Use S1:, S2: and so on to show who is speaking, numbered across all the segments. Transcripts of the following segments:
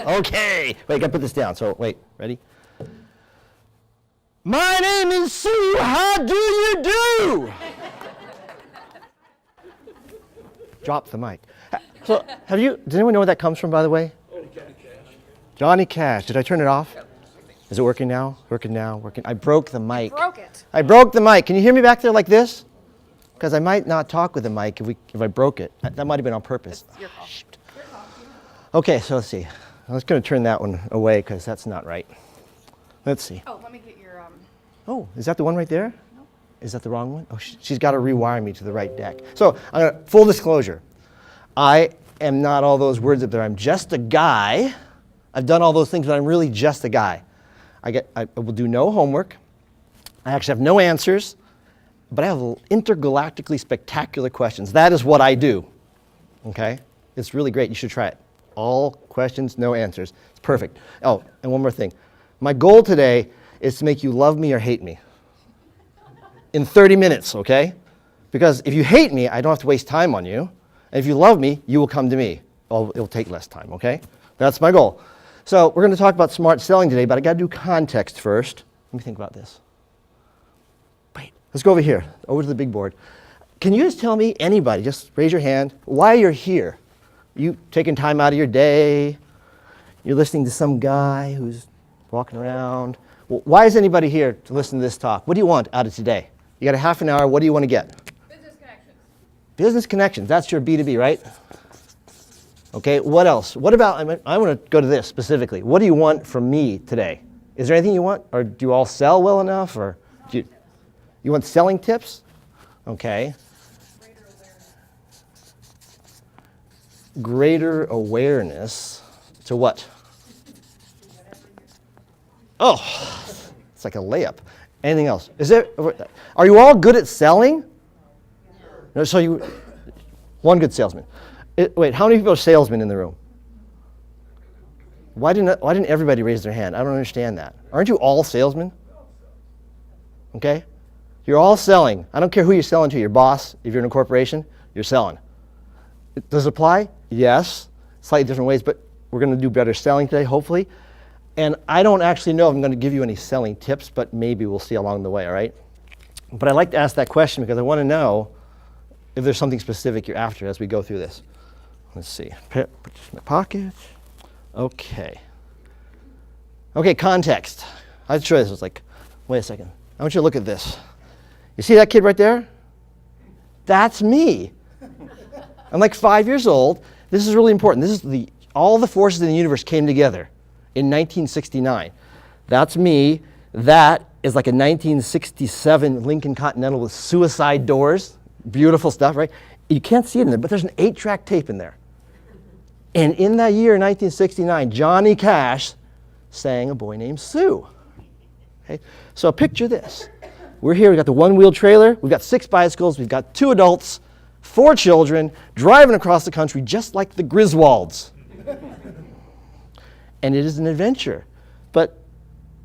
S1: Okay. Wait, gotta put this down. So, wait, ready? My name is Sue. How do you do? Drop the mic. So, does anyone know where that comes from, by the way? Johnny Cash. Did I turn it off? Is it working now? Working now? Working? I broke the mic.
S2: Broke it.
S1: I broke the mic. Can you hear me back there like this? Because I might not talk with the mic if I broke it. That might have been on purpose.
S2: It's your call.
S1: Shoot. Okay, so let's see. I was going to turn that one away because that's not right. Let's see.
S2: Oh, let me get your.
S1: Oh, is that the one right there?
S2: No.
S1: Is that the wrong one? Oh, she's got to rewire me to the right deck. So, full disclosure. I am not all those words up there. I'm just a guy. I've done all those things, but I'm really just a guy. I will do no homework. I actually have no answers, but I have intergalactically spectacular questions. That is what I do. Okay? It's really great. You should try it. All questions, no answers. It's perfect. Oh, and one more thing. My goal today is to make you love me or hate me in 30 minutes, okay? Because if you hate me, I don't have to waste time on you. And if you love me, you will come to me. Oh, it'll take less time, okay? That's my goal. So we're going to talk about smart selling today, but I got to do context first. Let me think about this. Wait, let's go over here, over to the big board. Can you just tell me, anybody, just raise your hand, why you're here? You taking time out of your day? You're listening to some guy who's walking around? Well, why is anybody here to listen to this talk? What do you want out of today? You got a half an hour. What do you want to get?
S2: Business connections.
S1: Business connections. That's your B2B, right? Okay, what else? What about, I want to go to this specifically. What do you want from me today? Is there anything you want? Or do you all sell well enough? Or do you want selling tips? Okay. Greater awareness to what? Oh, it's like a layup. Anything else? Are you all good at selling? No, so one good salesman. Wait, how many people are salesmen in the room? Why didn't everybody raise their hand? I don't understand that. Aren't you all salesmen? Okay? You're all selling. I don't care who you're selling to, your boss, if you're in a corporation, you're selling. Does it apply? Yes, slightly different ways, but we're going to do better selling today, hopefully. And I don't actually know if I'm going to give you any selling tips, but maybe we'll see along the way, all right? But I'd like to ask that question because I want to know if there's something specific you're after as we go through this. Let's see. Put this in my pocket. Okay. Okay, context. I'll show you this. It's like, wait a second. I want you to look at this. You see that kid right there? That's me. I'm like 5 years old. This is really important. This is all the forces in the universe came together in 1969. That's me. That is like a 1967 Lincoln Continental with suicide doors. Beautiful stuff, right? You can't see it in there, but there's an 8-track tape in there. And in that year, 1969, Johnny Cash sang A Boy Named Sue. Okay? So picture this. We're here, we've got the one-wheel trailer, we've got 6 bicycles, we've got 2 adults, 4 children, driving across the country just like the Griswolds. And it is an adventure. But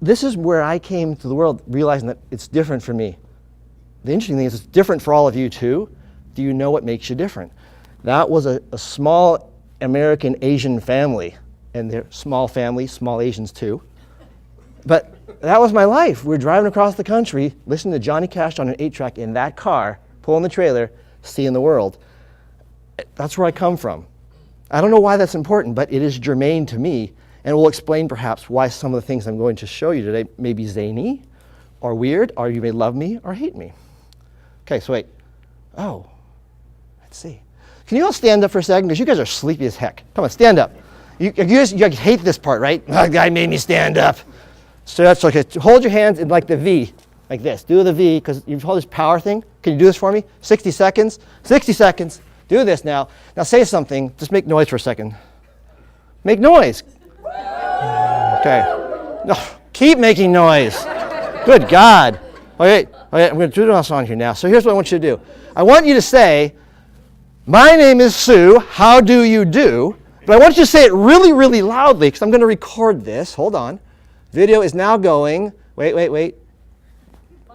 S1: this is where I came to the world realizing that it's different for me. The interesting thing is it's different for all of you too. Do you know what makes you different? That was a small American Asian family, and they're small families, small Asians too. But that was my life. We're driving across the country, listening to Johnny Cash on an 8-track in that car, pulling the trailer, seeing the world. That's where I come from. I don't know why that's important, but it is germane to me, and we'll explain perhaps why some of the things I'm going to show you today may be zany, or weird, or you may love me or hate me. Okay, so wait. Oh, let's see. Can you all stand up for a second? Because you guys are sleepy as heck. Come on, stand up. You guys hate this part, right? That guy made me stand up. So that's okay. Hold your hands in like the V, like this. Do the V, because you've hold this power thing. Can you do this for me? 60 seconds. 60 seconds. Do this now. Now say something. Just make noise for a second. Make noise. Okay. No, keep making noise. Good God. Okay, I'm going to do this on here now. So here's what I want you to do. I want you to say, my name is Sue, how do you do? But I want you to say it really, really loudly because I'm going to record this. Hold on. Video is now going. Wait.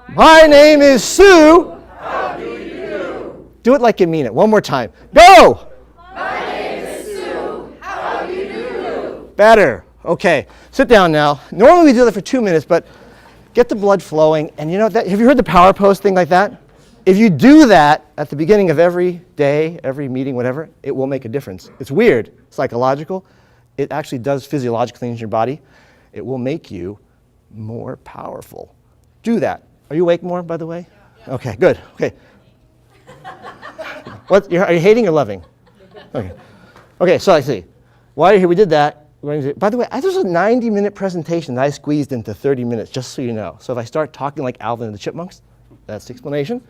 S1: My name is Sue.
S3: How do you do?
S1: Do it like you mean it. One more time. Go!
S3: My name is Sue. How do you do?
S1: Better. Okay, sit down now. Normally we do that for 2 minutes, but get the blood flowing. And you know, have you heard the power pose thing like that? If you do that at the beginning of every day, every meeting, whatever, it will make a difference. It's weird, psychological. It actually does physiological things in your body. It will make you more powerful. Do that. Are you awake more, by the way? Yeah. Okay, good. Okay. Are you hating or loving? Okay. Okay, so I see. While you're here, we did that. By the way, this was a 90-minute presentation that I squeezed into 30 minutes, just so you know. So if I start talking like Alvin and the Chipmunks, that's the explanation.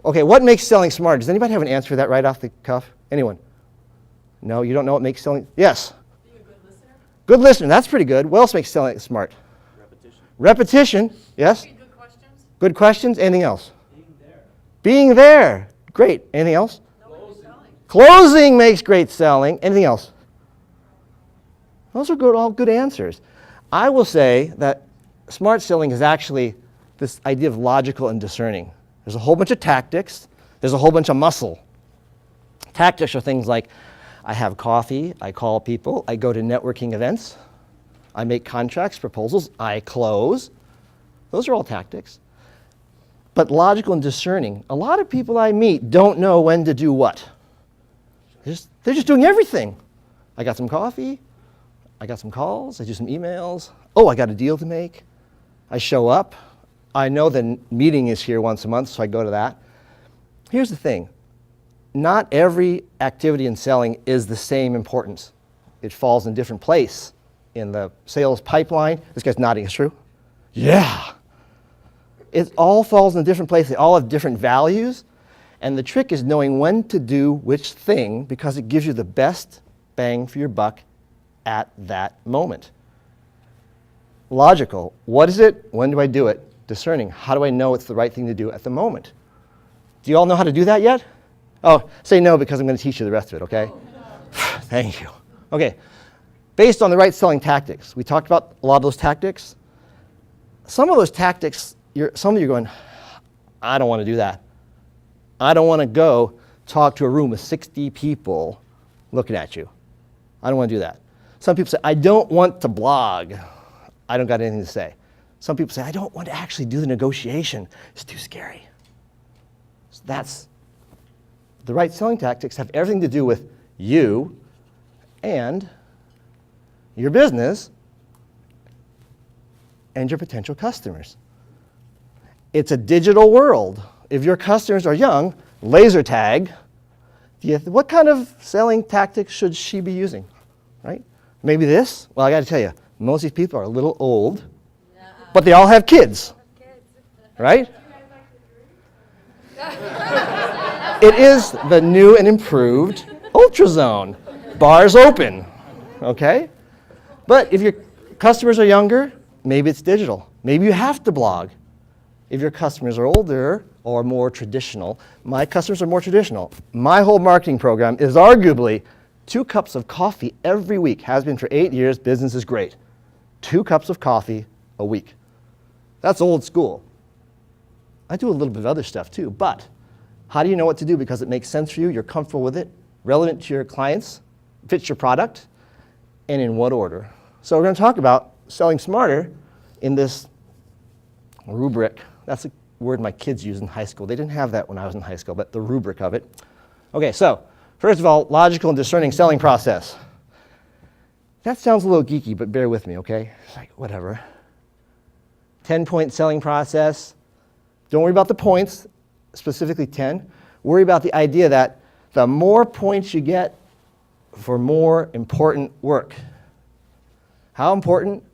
S1: Okay, what makes selling smart? Does anybody have an answer for that right off the cuff? Anyone? No, you don't know what makes selling? Yes.
S3: Being a good listener.
S1: Good listener, that's pretty good. What else makes selling smart?
S2: Repetition.
S1: Repetition, yes.
S3: Good questions.
S1: Good questions, anything else?
S2: Being there.
S1: Being there, great. Anything else? Closing makes great selling. Anything else? Those are good, all good answers. I will say that smart selling is actually this idea of logical and discerning. There's a whole bunch of tactics. There's a whole bunch of muscle. Tactics are things like I have coffee, I call people, I go to networking events, I make contracts, proposals, I close. Those are all tactics. But logical and discerning, a lot of people I meet don't know when to do what. They're just doing everything. I got some coffee, I got some calls, I do some emails. Oh, I got a deal to make. I show up. I know the meeting is here once a month, so I go to that. Here's the thing. Not every activity in selling is the same importance. It falls in a different place in the sales pipeline. This guy's nodding, it's true? Yeah. It all falls in a different place. They all have different values. And the trick is knowing when to do which thing because it gives you the best bang for your buck at that moment. Logical, what is it? When do I do it? Discerning, how do I know it's the right thing to do at the moment? Do you all know how to do that yet? Oh, say no because I'm going to teach you the rest of it, okay? Thank you. Okay, based on the right selling tactics. We talked about a lot of those tactics. Some of those tactics, some of you are going, I don't want to do that. I don't want to go talk to a room with 60 people looking at you. I don't want to do that. Some people say, I don't want to blog. I don't got anything to say. Some people say, I don't want to actually do the negotiation. It's too scary. So that's the right selling tactics have everything to do with you and your business and your potential customers. It's a digital world. If your customers are young, laser tag, what kind of selling tactics should she be using, right? Maybe this? Well, I got to tell you, most of these people are a little old, but they all have kids, right? It is the new and improved Ultrazone. Bars open, okay? But if your customers are younger, maybe it's digital. Maybe you have to blog. If your customers are older or more traditional, my customers are more traditional. My whole marketing program is arguably 2 cups of coffee every week. Has been for 8 years. Business is great. 2 cups of coffee a week. That's old school. I do a little bit of other stuff too, but how do you know what to do? Because it makes sense for you, you're comfortable with it, relevant to your clients, fits your product, and in what order. So we're going to talk about selling smarter in this rubric. That's a word my kids use in high school. They didn't have that when I was in high school, but the rubric of it. Okay, so first of all, logical and discerning selling process. That sounds a little geeky, but bear with me, okay? It's like, whatever. 10-point selling process. Don't worry about the points, specifically 10. Worry about the idea that the more points you get for more important work. How important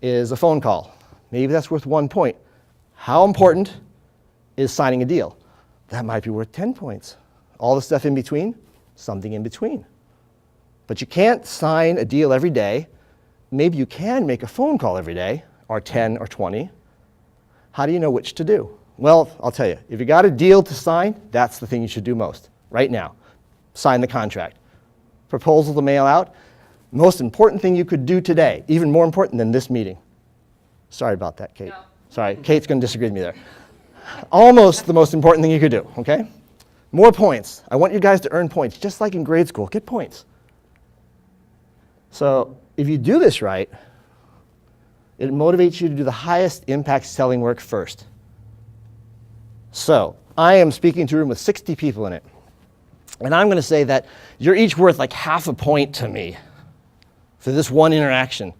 S1: is a phone call? Maybe that's worth 1 point. How important is signing a deal? That might be worth 10 points. All the stuff in between, something in between. But you can't sign a deal every day. Maybe you can make a phone call every day, or 10 or 20. How do you know which to do? Well, I'll tell you, if you got a deal to sign, that's the thing you should do most, right now. Sign the contract. Proposal to mail out, most important thing you could do today, even more important than this meeting. Sorry about that, Kate. No. Sorry, Kate's going to disagree with me there. Almost the most important thing you could do, okay? More points. I want you guys to earn points, just like in grade school. Get points. So if you do this right, it motivates you to do the highest impact selling work first. So I am speaking to a room with 60 people in it. And I'm going to say that you're each worth like half a point to me for this one interaction.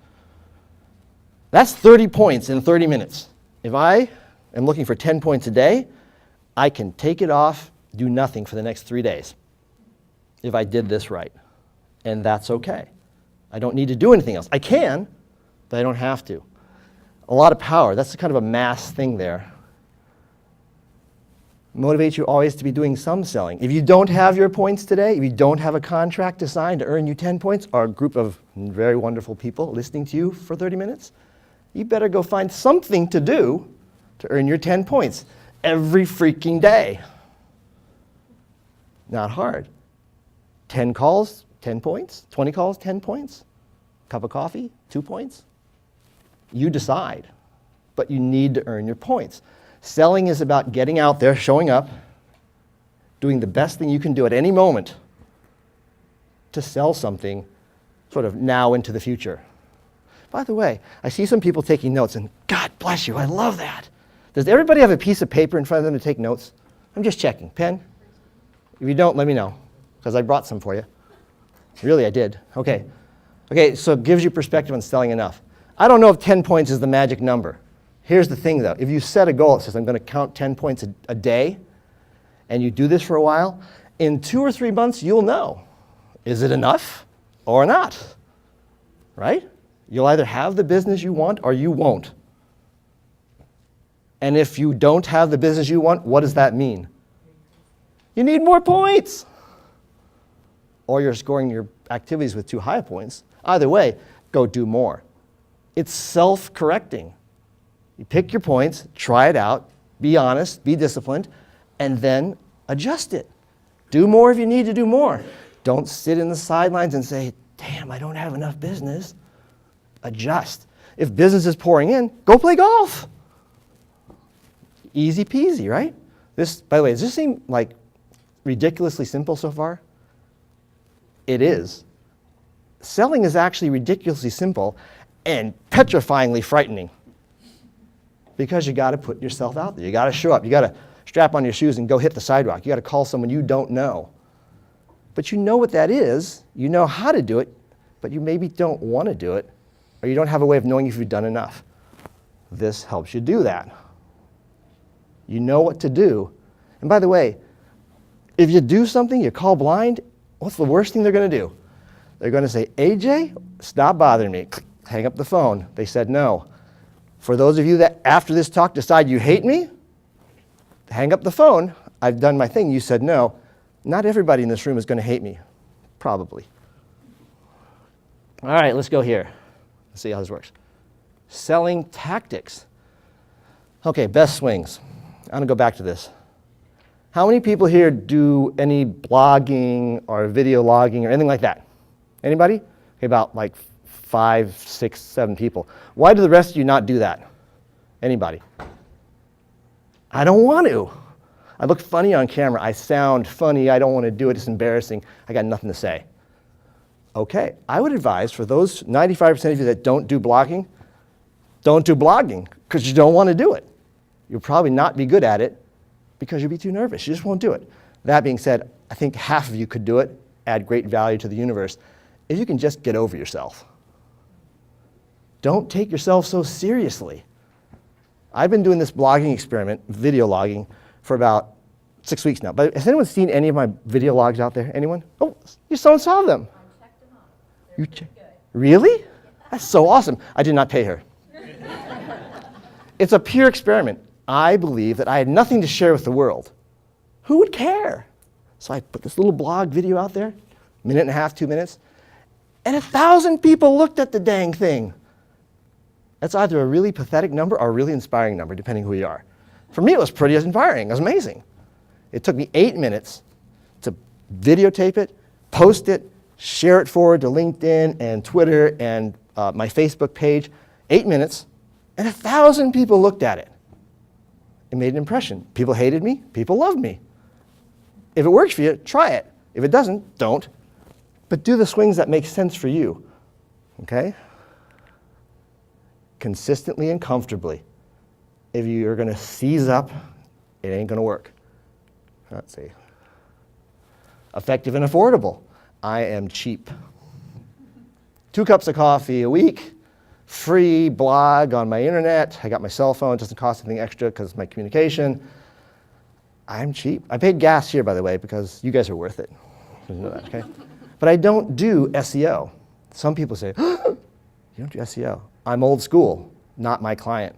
S1: That's 30 points in 30 minutes. If I am looking for 10 points a day, I can take it off, do nothing for the next 3 days if I did this right. And that's okay. I don't need to do anything else. I can, but I don't have to. A lot of power. That's kind of a mass thing there. Motivate you always to be doing some selling. If you don't have your points today, if you don't have a contract to sign to earn you 10 points, or a group of very wonderful people listening to you for 30 minutes, you better go find something to do to earn your 10 points every freaking day. Not hard. 10 calls, 10 points. 20 calls, 10 points. Cup of coffee, 2 points. You decide, but you need to earn your points. Selling is about getting out there, showing up, doing the best thing you can do at any moment to sell something sort of now into the future. By the way, I see some people taking notes, and God bless you, I love that. Does everybody have a piece of paper in front of them to take notes? I'm just checking. Pen? If you don't, let me know, because I brought some for you. Really, I did. Okay. Okay, so it gives you perspective on selling enough. I don't know if 10 points is the magic number. Here's the thing, though. If you set a goal that says, I'm going to count 10 points a day, and you do this for a while, in 2 or 3 months, you'll know. Is it enough or not? Right? You'll either have the business you want or you won't. And if you don't have the business you want, what does that mean? You need more points. Or you're scoring your activities with too high points. Either way, go do more. It's self-correcting. You pick your points, try it out, be honest, be disciplined, and then adjust it. Do more if you need to do more. Don't sit in the sidelines and say, damn, I don't have enough business. Adjust. If business is pouring in, go play golf. Easy peasy, right? This, by the way, does this seem like ridiculously simple so far? It is. Selling is actually ridiculously simple and petrifyingly frightening. Because you got to put yourself out there. You got to show up. You got to strap on your shoes and go hit the sidewalk. You got to call someone you don't know. But you know what that is. You know how to do it, but you maybe don't want to do it, or you don't have a way of knowing if you've done enough. This helps you do that. You know what to do. And by the way, if you do something, you call blind, what's the worst thing they're going to do? They're going to say, AJ, stop bothering me. Hang up the phone. They said no. For those of you that after this talk decide you hate me, hang up the phone. I've done my thing. You said no. Not everybody in this room is going to hate me. Probably. All right, let's go here. Let's see how this works. Selling tactics. Okay, best swings. I'm going to go back to this. How many people here do any blogging or video logging or anything like that? Anybody? Okay, about like 5, 6, 7 people. Why do the rest of you not do that? Anybody? I don't want to. I look funny on camera. I sound funny. I don't want to do it. It's embarrassing. I got nothing to say. Okay, I would advise for those 95% of you that don't do blogging, don't do blogging because you don't want to do it. You'll probably not be good at it because you'll be too nervous. You just won't do it. That being said, I think half of you could do it, add great value to the universe, if you can just get over yourself. Don't take yourself so seriously. I've been doing this blogging experiment, video logging, for about 6 weeks now. But has anyone seen any of my video logs out there? Anyone? Oh, you someone saw them.
S2: I checked them out.
S1: You checked? Really? That's so awesome. I did not pay her. It's a pure experiment. I believe that I had nothing to share with the world. Who would care? So I put this little blog video out there, 1.5 minutes, 2 minutes, and 1,000 people looked at the dang thing. That's either a really pathetic number or a really inspiring number, depending who you are. For me, it was pretty inspiring. It was amazing. It took me 8 minutes to videotape it, post it, share it forward to LinkedIn and Twitter and my Facebook page. 8 minutes, and 1,000 people looked at it. It made an impression. People hated me. People loved me. If it works for you, try it. If it doesn't, don't. But do the swings that make sense for you. Okay? Consistently and comfortably. If you're going to seize up, it ain't going to work. Let's see. Effective and affordable. I am cheap. 2 cups of coffee a week, free blog on my internet. I got my cell phone, it doesn't cost anything extra because it's my communication. I'm cheap. I paid gas here, by the way, because you guys are worth it. You know that, okay? But I don't do SEO. Some people say, you don't do SEO. I'm old school, not my client.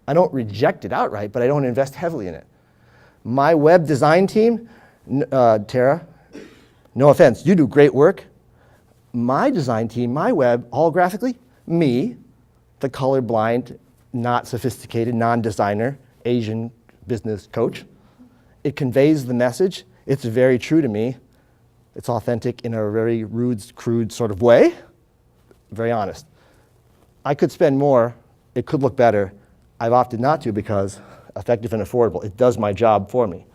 S1: I don't reject it outright, but I don't invest heavily in it. My web design team, Tara, no offense, you do great work. My design team, my web, holographically, me, the colorblind, not sophisticated, non-designer, Asian business coach. It conveys the message. It's very true to me. It's authentic in a very rude, crude sort of way. Very honest. I could spend more. It could look better. I've opted not to because effective and affordable. It does my job for me.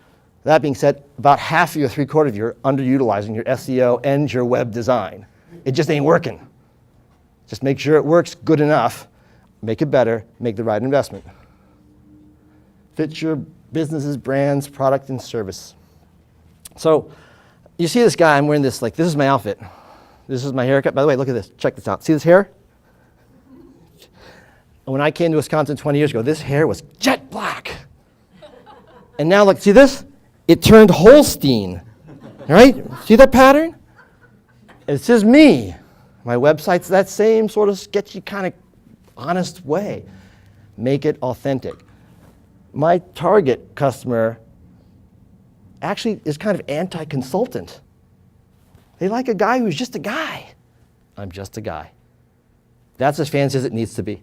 S1: That being said, about half of you, 3/4 of you are underutilizing your SEO and your web design. It just ain't working. Just make sure it works good enough. Make it better. Make the right investment. Fit your business's brands, product, and service. So you see this guy, I'm wearing this, like, this is my outfit. This is my haircut. By the way, look at this. Check this out. See this hair? When I came to Wisconsin 20 years ago, this hair was jet black. And now look, see this? It turned Holstein, right? See that pattern? It says me. My website's that same sort of sketchy, kind of honest way. Make it authentic. My target customer actually is kind of anti-consultant. They like a guy who's just a guy. I'm just a guy. That's as fancy as it needs to be.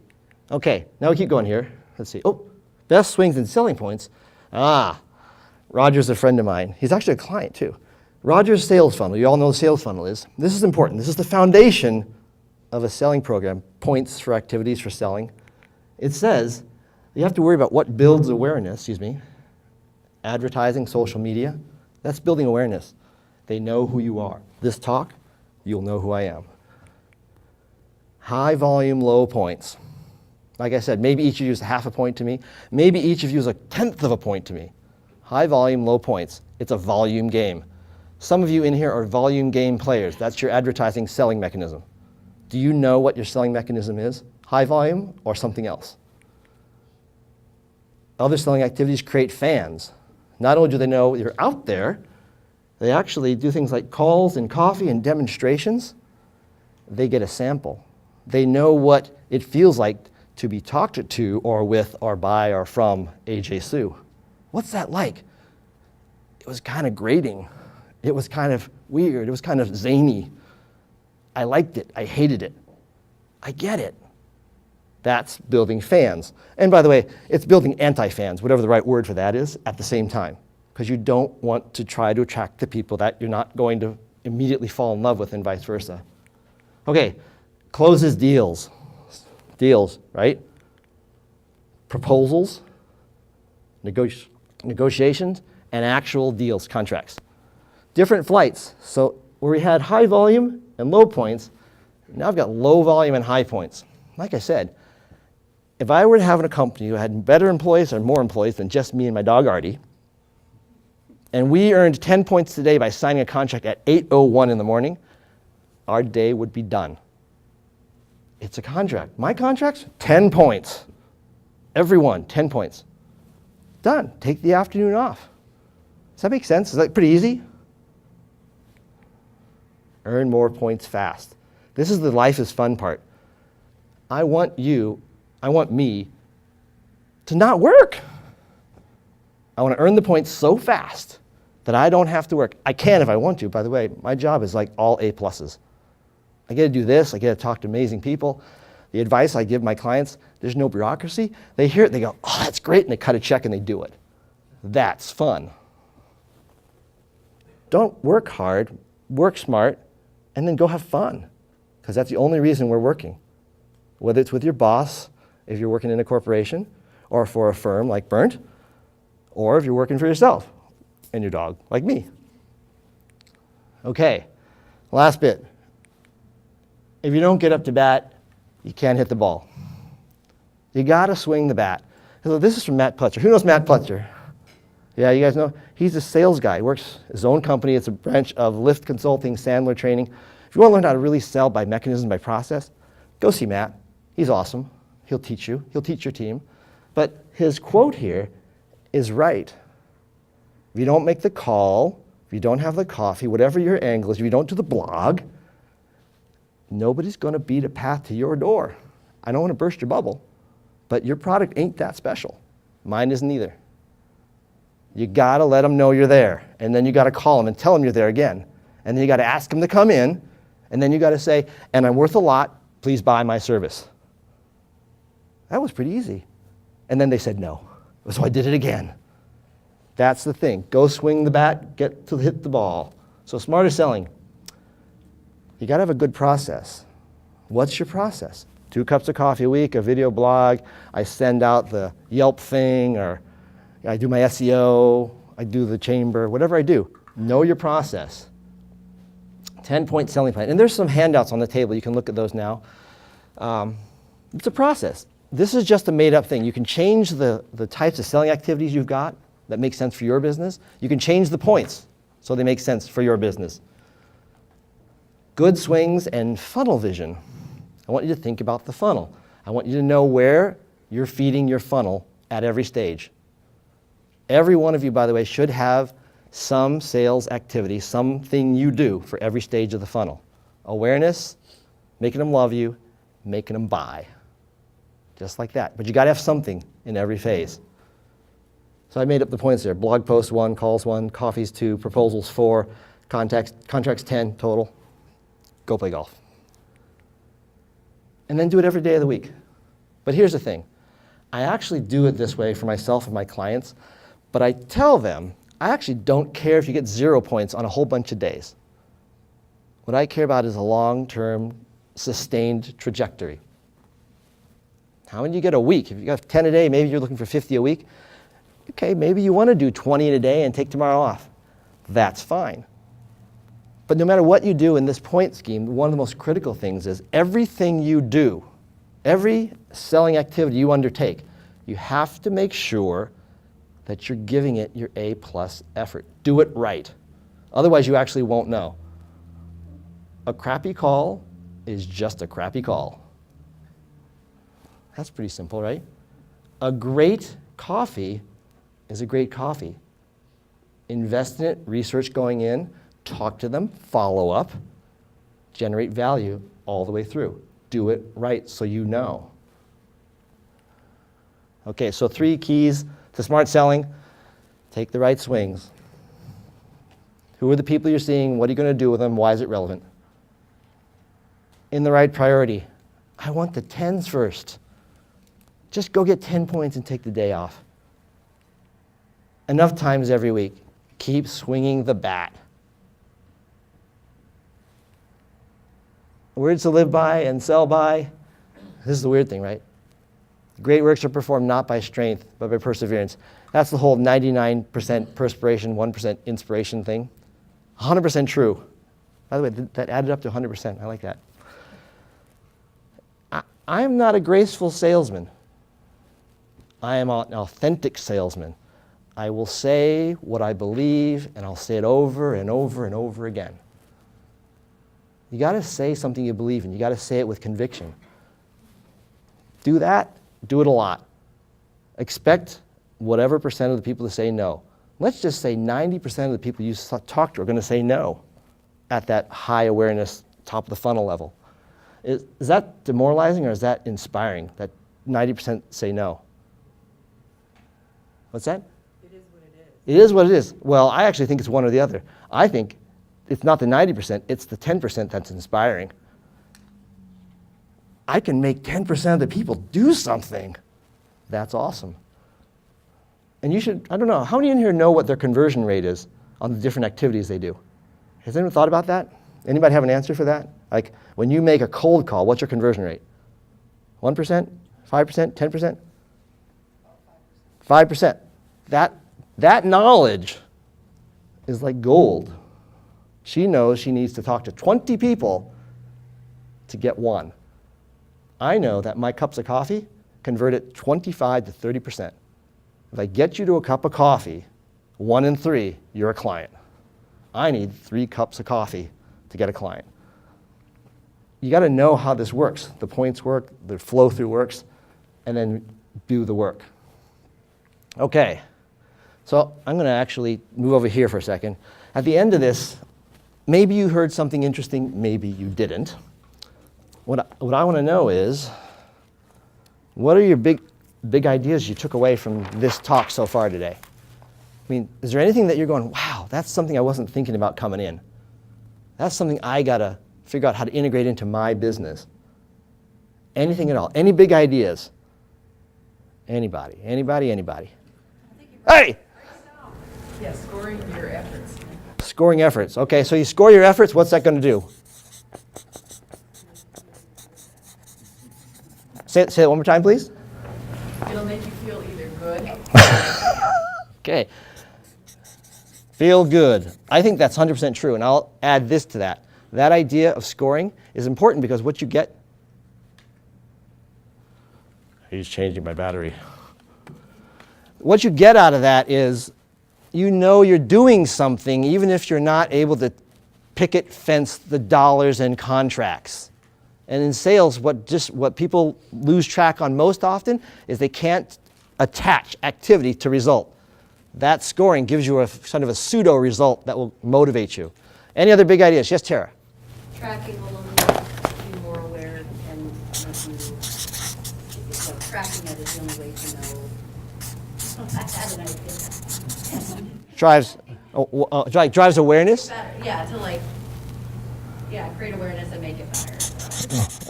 S1: Okay, now we keep going here. Let's see. Oh, best swings and selling points. Roger's a friend of mine. He's actually a client too. Roger's sales funnel. You all know what a sales funnel is. This is important. This is the foundation of a selling program. Points for activities for selling. It says you have to worry about what builds awareness, advertising, social media. That's building awareness. They know who you are. This talk, you'll know who I am. High volume, low points. Like I said, maybe each of you is 1/2 a point to me. Maybe each of you is 1/10 of a point to me. High volume, low points. It's a volume game. Some of you in here are volume game players. That's your advertising selling mechanism. Do you know what your selling mechanism is? High volume or something else? Other selling activities create fans. Not only do they know you're out there, they actually do things like calls and coffee and demonstrations. They get a sample. They know what it feels like to be talked to or with or by or from AJSue. What's that like? It was kind of grating. It was kind of weird. It was kind of zany. I liked it. I hated it. I get it. That's building fans. And by the way, it's building anti-fans, whatever the right word for that is, at the same time. Because you don't want to try to attract the people that you're not going to immediately fall in love with and vice versa. Okay, closes deals. Deals, right? Proposals, negotiations, and actual deals, contracts. Different flights. So where we had high volume and low points, now I've got low volume and high points. Like I said, if I were to have a company who had better employees or more employees than just me and my dog Artie, and we earned 10 points today by signing a contract at 8:01 in the morning, our day would be done. It's a contract. My contracts, 10 points. Everyone, 10 points. Done. Take the afternoon off. Does that make sense? Is that pretty easy? Earn more points fast. This is the life is fun part. I want me to not work. I want to earn the points so fast that I don't have to work. I can if I want to, by the way. My job is like all A pluses. I get to do this. I get to talk to amazing people. The advice I give my clients, there's no bureaucracy. They hear it, they go, oh, that's great, and they cut a check and they do it. That's fun. Don't work hard, work smart, and then go have fun, because that's the only reason we're working. Whether it's with your boss, if you're working in a corporation, or for a firm like Burnt, or if you're working for yourself and your dog, like me. Okay, last bit. If you don't get up to bat, you can't hit the ball. You got to swing the bat. So this is from Matt Putzer. Who knows Matt Putzer? Yeah, you guys know? He's a sales guy. He works his own company. It's a branch of Lift Consulting, Sandler Training. If you want to learn how to really sell by mechanism, by process, go see Matt. He's awesome. He'll teach you. He'll teach your team. But his quote here is right. If you don't make the call, if you don't have the coffee, whatever your angle is, if you don't do the blog, nobody's going to beat a path to your door. I don't want to burst your bubble, but your product ain't that special. Mine isn't either. You got to let them know you're there, and then you got to call them and tell them you're there again. And then you got to ask them to come in, and then you got to say, and I'm worth a lot, please buy my service. That was pretty easy. And then they said no. So I did it again. That's the thing. Go swing the bat, get to hit the ball. So smarter selling. You got to have a good process. What's your process? 2 cups of coffee a week, a video blog, I send out the Yelp thing, or I do my SEO, I do the chamber, whatever I do. Know your process. 10-point selling plan. And there's some handouts on the table. You can look at those now. It's a process. This is just a made-up thing. You can change the types of selling activities you've got that make sense for your business. You can change the points so they make sense for your business. Good swings and funnel vision. I want you to think about the funnel. I want you to know where you're feeding your funnel at every stage. Every one of you, by the way, should have some sales activity, something you do for every stage of the funnel. Awareness, making them love you, making them buy. Just like that. But you got to have something in every phase. So I made up the points there. Blog post 1, calls 1, coffees 2, proposals 4, contracts 10 total. Go play golf. And then do it every day of the week. But here's the thing. I actually do it this way for myself and my clients, but I tell them I actually don't care if you get 0 points on a whole bunch of days. What I care about is a long-term, sustained trajectory. How many do you get a week? If you got 10 a day, maybe you're looking for 50 a week. Okay, maybe you want to do 20 in a day and take tomorrow off. That's fine. But no matter what you do in this point scheme, one of the most critical things is everything you do, every selling activity you undertake, you have to make sure that you're giving it your A+ effort. Do it right. Otherwise, you actually won't know. A crappy call is just a crappy call. That's pretty simple, right? A great coffee is a great coffee. Invest in it, research going in, talk to them, follow up, generate value all the way through. Do it right so you know. Okay, so 3 keys to smart selling. Take the right swings. Who are the people you're seeing? What are you going to do with them? Why is it relevant? In the right priority. I want the 10s first. Just go get 10 points and take the day off. Enough times every week. Keep swinging the bat. Words to live by and sell by. This is the weird thing, right? Great works are performed not by strength, but by perseverance. That's the whole 99% perspiration, 1% inspiration thing. 100% true. By the way, that added up to 100%. I like that. I'm not a graceful salesman. I am an authentic salesman. I will say what I believe, and I'll say it over and over and over again. You got to say something you believe in. You got to say it with conviction. Do that. Do it a lot. Expect whatever percent of the people to say no. Let's just say 90% of the people you talk to are going to say no at that high awareness, top of the funnel level. Is that demoralizing or is that inspiring, that 90% say no? What's that?
S3: It is what it is.
S1: It is what it is. Well, I actually think it's one or the other. I think it's not the 90%, it's the 10% that's inspiring. I can make 10% of the people do something. That's awesome. And you should, I don't know, how many in here know what their conversion rate is on the different activities they do? Has anyone thought about that? Anybody have an answer for that? Like, when you make a cold call, what's your conversion rate? 1%? 5%? 10%? 5%. That knowledge is like gold. She knows she needs to talk to 20 people to get 1. I know that my cups of coffee convert at 25 to 30%. If I get you to a cup of coffee, 1 in 3, you're a client. I need 3 cups of coffee to get a client. You got to know how this works. The points work, the flow through works, and then do the work. Okay, so I'm going to actually move over here for a second. At the end of this, maybe you heard something interesting, maybe you didn't. What I want to know is, what are your big ideas you took away from this talk so far today? I mean, is there anything that you're going, wow, that's something I wasn't thinking about coming in. That's something I got to figure out how to integrate into my business. Anything at all? Any big ideas? Anybody? Anybody? Anybody? Hey!
S3: Yeah, scoring your efforts.
S1: Scoring efforts. Okay, so you score your efforts, what's that going to do? Say it one more time, please.
S3: It'll make you feel either good.
S1: Okay. Feel good. I think that's 100% true, and I'll add this to that. That idea of scoring is important because what you get... He's changing my battery. What you get out of that is you know you're doing something even if you're not able to picket fence the dollars and contracts. And in sales, what people lose track on most often is they can't attach activity to result. That scoring gives you a kind of a pseudo result that will motivate you. Any other big ideas? Yes, Tara?
S2: Tracking a little more, be more aware, and tracking it is the only way to know. I have an idea.
S1: Drives awareness?
S2: Better, yeah, to create awareness and make it better.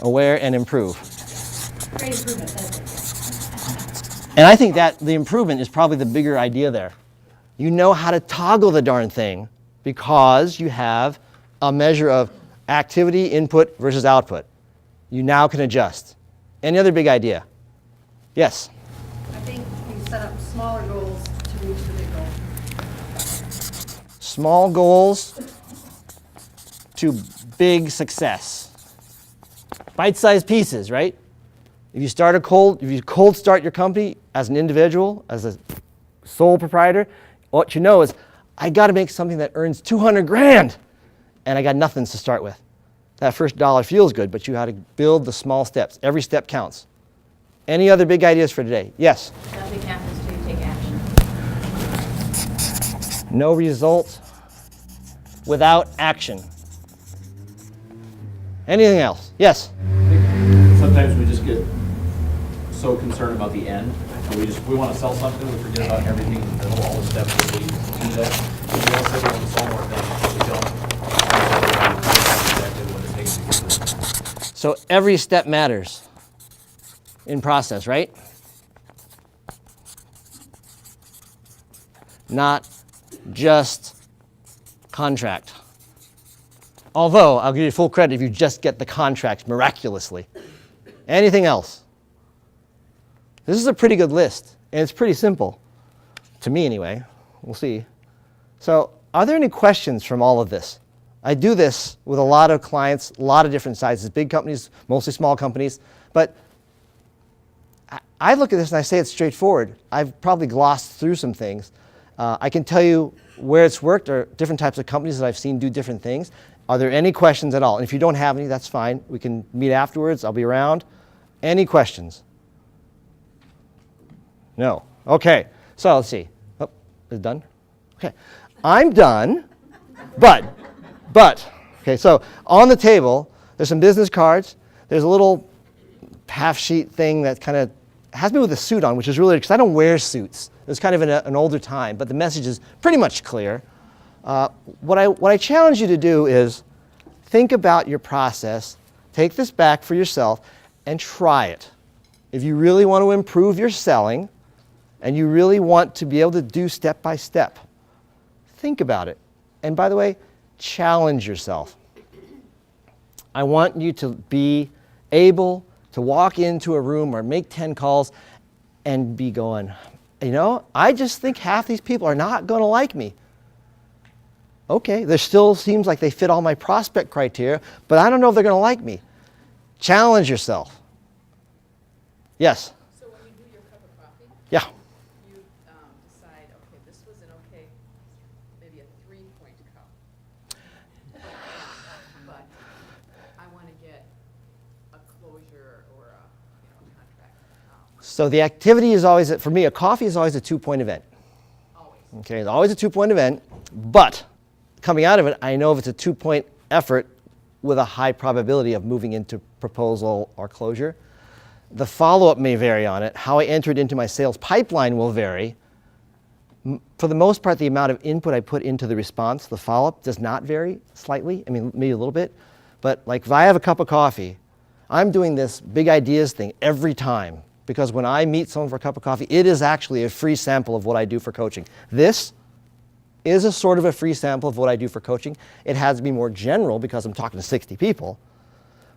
S1: Aware and improve.
S2: Create improvement, that's it.
S1: And I think that the improvement is probably the bigger idea there. You know how to toggle the darn thing because you have a measure of activity, input versus output. You now can adjust. Any other big idea? Yes?
S2: I think you set up smaller goals to reach the big goal.
S1: Small goals to big success. Bite-sized pieces, right? If you cold start your company as an individual, as a sole proprietor, what you know is, I got to make something that earns 200 grand, and I got nothing to start with. That first dollar feels good, but you got to build the small steps. Every step counts. Any other big ideas for today? Yes?
S2: Nothing happens till you take action.
S1: No result without action. Anything else? Yes?
S4: Sometimes we just get so concerned about the end, and we want to sell something, we forget about everything in the middle, all the steps that lead to that. We don't say we want to sell more things, we don't exactly what it takes to get there.
S1: So every step matters in process, right? Not just contract. Although, I'll give you full credit if you just get the contract miraculously. Anything else? This is a pretty good list, and it's pretty simple. To me, anyway. We'll see. So, are there any questions from all of this? I do this with a lot of clients, a lot of different sizes, big companies, mostly small companies. But I look at this and I say it's straightforward. I've probably glossed through some things. I can tell you where it's worked or different types of companies that I've seen do different things. Are there any questions at all? And if you don't have any, that's fine. We can meet afterwards. I'll be around. Any questions? No. Okay. So let's see. Oh, is it done? Okay. I'm done. But, okay, so on the table, there's some business cards. There's a little half sheet thing that kind of has me with a suit on, which is really, because I don't wear suits. It was kind of in an older time, but the message is pretty much clear. What I challenge you to do is think about your process, take this back for yourself, and try it. If you really want to improve your selling, and you really want to be able to do step by step, think about it. And by the way, challenge yourself. I want you to be able to walk into a room or make 10 calls and be going, you know, I just think half these people are not going to like me. Okay, there still seems like they fit all my prospect criteria, but I don't know if they're going to like me. Challenge yourself. Yes?
S3: So when you do your cup of coffee,
S1: Yeah.
S3: you decide, okay, this was an okay, maybe a 3-point cup. But I want to get a closure or a, contract.
S1: So the activity is always, for me, a coffee is always a 2-point event.
S3: Always.
S1: Okay, it's always a 2-point event, but coming out of it, I know if it's a 2-point effort with a high probability of moving into proposal or closure. The follow-up may vary on it. How I enter it into my sales pipeline will vary. For the most part, the amount of input I put into the response, the follow-up, does not vary slightly. I mean, maybe a little bit. But like if I have a cup of coffee, I'm doing this big ideas thing every time. Because when I meet someone for a cup of coffee, it is actually a free sample of what I do for coaching. This is a sort of a free sample of what I do for coaching. It has to be more general because I'm talking to 60 people.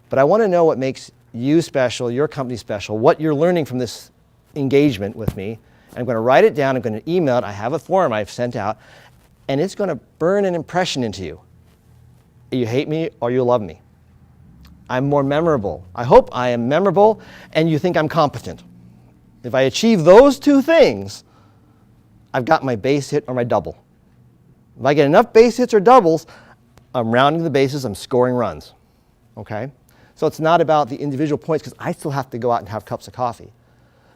S1: But I want to know what makes you special, your company special, what you're learning from this engagement with me. And I'm going to write it down. I'm going to email it. I have a form I've sent out. And it's going to burn an impression into you. You hate me or you love me. I'm more memorable. I hope I am memorable and you think I'm competent. If I achieve those 2 things, I've got my base hit or my double. If I get enough base hits or doubles, I'm rounding the bases, I'm scoring runs. Okay? So it's not about the individual points because I still have to go out and have cups of coffee.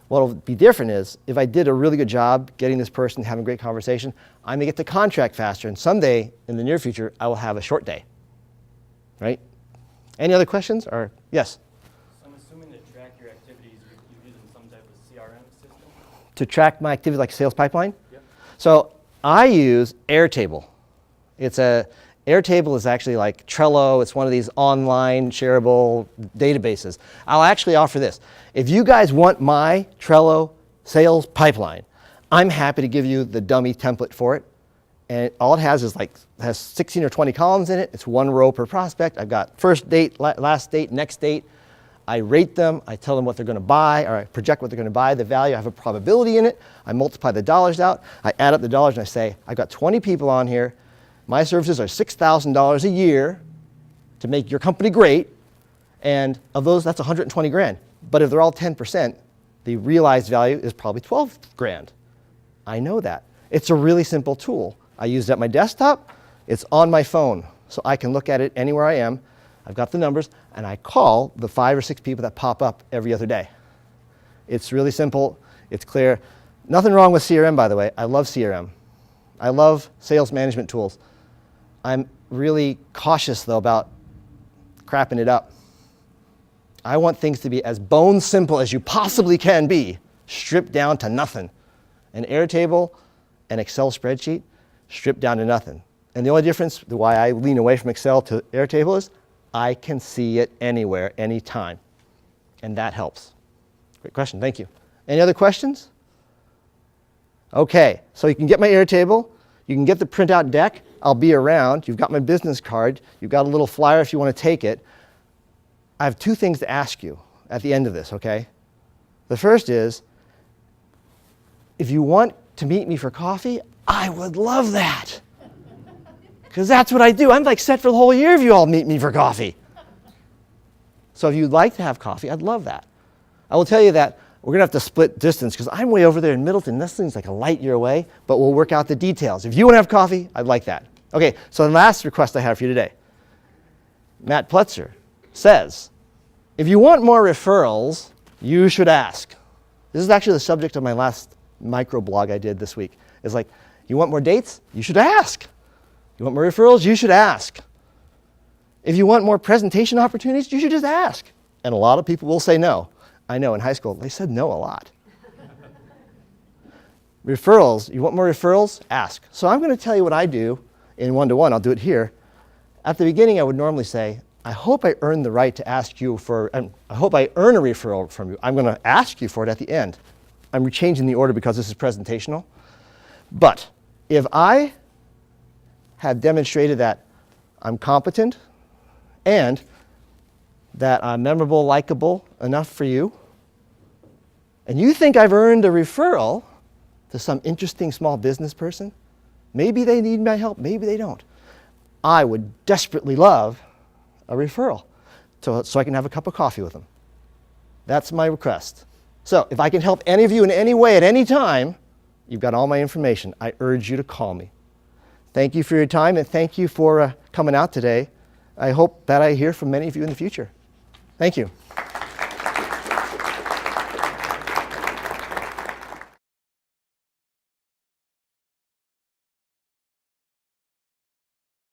S1: What'll be different is if I did a really good job getting this person, having a great conversation, I may get the contract faster, and someday in the near future, I will have a short day. Right? Any other questions? Or yes?
S5: So I'm assuming to track your activities, you're using some type of CRM system?
S1: To track my activity like sales pipeline?
S5: Yep.
S1: So I use Airtable. Airtable is actually like Trello. It's one of these online shareable databases. I'll actually offer this. If you guys want my Trello sales pipeline, I'm happy to give you the dummy template for it. And all it has is has 16 or 20 columns in it. It's 1 row per prospect. I've got first date, last date, next date. I rate them. I tell them what they're going to buy, or I project what they're going to buy, the value. I have a probability in it. I multiply the dollars out. I add up the dollars and I say, I've got 20 people on here. My services are $6,000 a year to make your company great. And of those, that's 120 grand. But if they're all 10%, the realized value is probably 12 grand. I know that. It's a really simple tool. I use it at my desktop. It's on my phone. So I can look at it anywhere I am. I've got the numbers, and I call the 5 or 6 people that pop up every other day. It's really simple. It's clear. Nothing wrong with CRM, by the way. I love CRM. I love sales management tools. I'm really cautious, though, about crapping it up. I want things to be as bone simple as you possibly can be, stripped down to nothing. An Airtable, an Excel spreadsheet, stripped down to nothing. And the only difference, why I lean away from Excel to Airtable, is I can see it anywhere, anytime. And that helps. Great question, thank you. Any other questions? Okay, so you can get my Airtable. You can get the printout deck. I'll be around. You've got my business card. You've got a little flyer if you want to take it. I have 2 things to ask you at the end of this, okay? The first is, if you want to meet me for coffee, I would love that. Because that's what I do. I'm like set for the whole year if you all meet me for coffee. So if you'd like to have coffee, I'd love that. I will tell you that we're going to have to split distance because I'm way over there in Middleton. This thing's like a light year away, but we'll work out the details. If you want to have coffee, I'd like that. Okay, so the last request I have for you today. Matt Plutzer says, if you want more referrals, you should ask. This is actually the subject of my last microblog I did this week. It's like, you want more dates? You should ask. You want more referrals? You should ask. If you want more presentation opportunities, you should just ask. And a lot of people will say no. I know in high school, they said no a lot. Referrals, you want more referrals? Ask. So I'm going to tell you what I do in one-to-one. I'll do it here. At the beginning, I would normally say, I hope I earn the right to ask you for, I hope I earn a referral from you. I'm going to ask you for it at the end. I'm changing the order because this is presentational. But if I have demonstrated that I'm competent and that I'm memorable, likable enough for you, and you think I've earned a referral to some interesting small business person, maybe they need my help, maybe they don't. I would desperately love a referral. so I can have a cup of coffee with them. That's my request. So if I can help any of you in any way at any time, you've got all my information. I urge you to call me. Thank you for your time, and thank you for coming out today. I hope that I hear from many of you in the future. Thank you.